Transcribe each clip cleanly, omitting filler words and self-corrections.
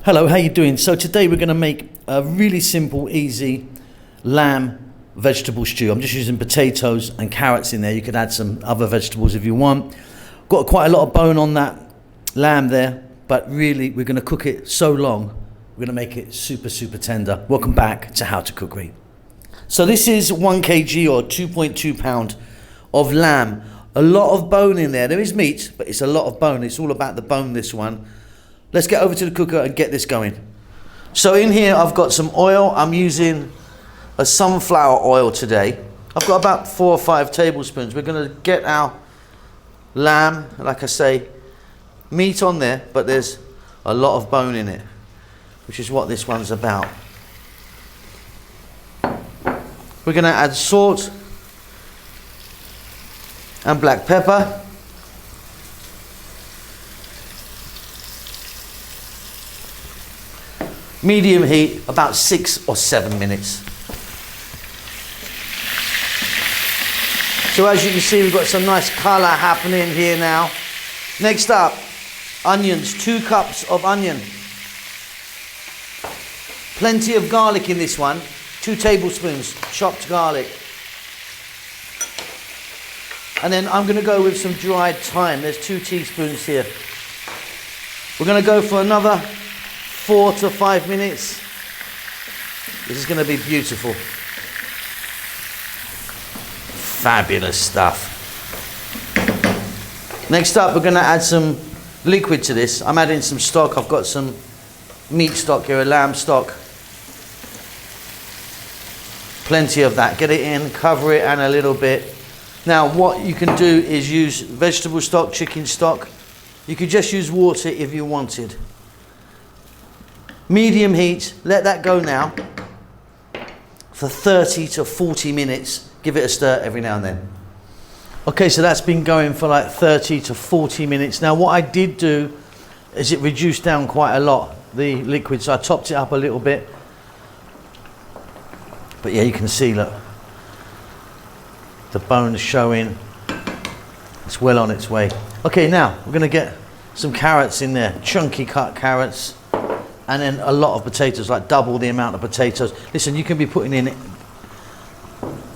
Hello, how you doing? So today we're going to make a really simple, easy lamb vegetable stew. I'm just using potatoes and carrots in there. You could add some other vegetables if you want. Got quite a lot of bone on that lamb there, but really we're going to cook it so long, we're going to make it super tender. Welcome back to How to Cookery. So this is 1 kg or 2.2 pound of lamb. A lot of bone in there. There is meat, but it's a lot of bone. It's all about the bone, this one. Let's get over to the cooker and get this going. So in here I've got some oil. I'm using a sunflower oil today. I've got about 4 or 5 tablespoons. We're going to get our lamb, like I say, meat on there, but there's a lot of bone in it, which is what this one's about. We're going to add salt and black pepper. Medium heat, about 6 or 7 minutes. So as you can see, we've got some nice colour happening here now. Next up, onions, 2 cups of onion. Plenty of garlic in this one, 2 tablespoons chopped garlic. And then I'm going to go with some dried thyme. There's 2 teaspoons here. We're going to go for another 4 to 5 minutes. This is going to be beautiful. Fabulous stuff. Next up, we're going to add some liquid to this. I'm adding some stock. I've got some meat stock here, a lamb stock. Plenty of that. Get it in, cover it, and a little bit. Now, what you can do is use vegetable stock, chicken stock. You could just use water if you wanted. Medium heat, let that go now for 30 to 40 minutes. Give it a stir every now and then. Okay, so that's been going for like 30 to 40 minutes. Now what I did do is it reduced down quite a lot, the liquid, so I topped it up a little bit. But yeah, you can see, look, the bone's showing. It's well on its way. Okay, now we're going to get some carrots in there, chunky cut carrots. And then a lot of potatoes, like double the amount of potatoes. Listen, you can be putting in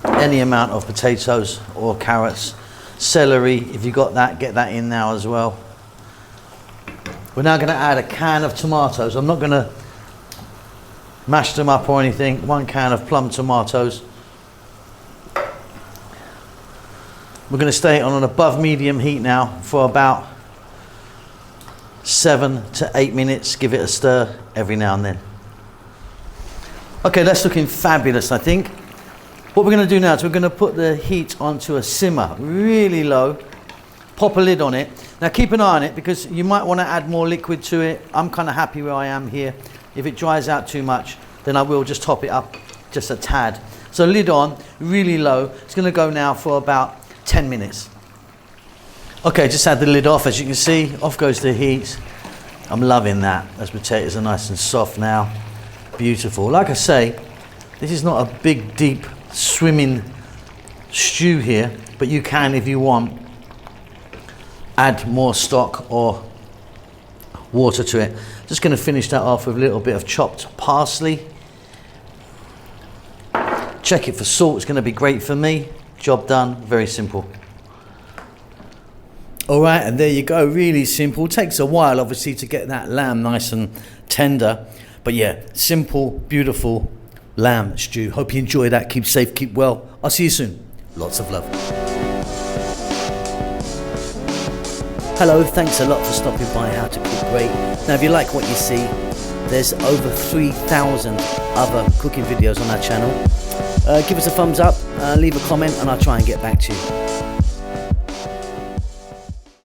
any amount of potatoes or carrots. Celery, if you got that, get that in now as well. We're now going to add a can of tomatoes. I'm not going to mash them up or anything. 1 can of plum tomatoes. We're going to stay on an above medium heat now for about 7 to 8 minutes. Give it a stir every now and then. Okay, that's looking fabulous, I think. What we're going to do now is we're going to put the heat onto a simmer, really low. Pop a lid on it. Now keep an eye on it because you might want to add more liquid to it. I'm kind of happy where I am here. If it dries out too much, then I will just top it up just a tad. So lid on, really low. It's going to go now for about 10 minutes. Okay, just had the lid off. As you can see, off goes the heat. I'm loving that. Those potatoes are nice and soft now. Beautiful. Like I say, this is not a big, deep, swimming stew here, but you can, if you want, add more stock or water to it. Just going to finish that off with a little bit of chopped parsley. Check it for salt. It's going to be great for me. Job done. Very simple. All right, and there you go, really simple. Takes a while, obviously, to get that lamb nice and tender. But yeah, simple, beautiful lamb stew. Hope you enjoy that. Keep safe, keep well. I'll see you soon. Lots of love. Hello, thanks a lot for stopping by How to Cook Great. Now, if you like what you see, there's over 3,000 other cooking videos on our channel. Give us a thumbs up, leave a comment, and I'll try and get back to you.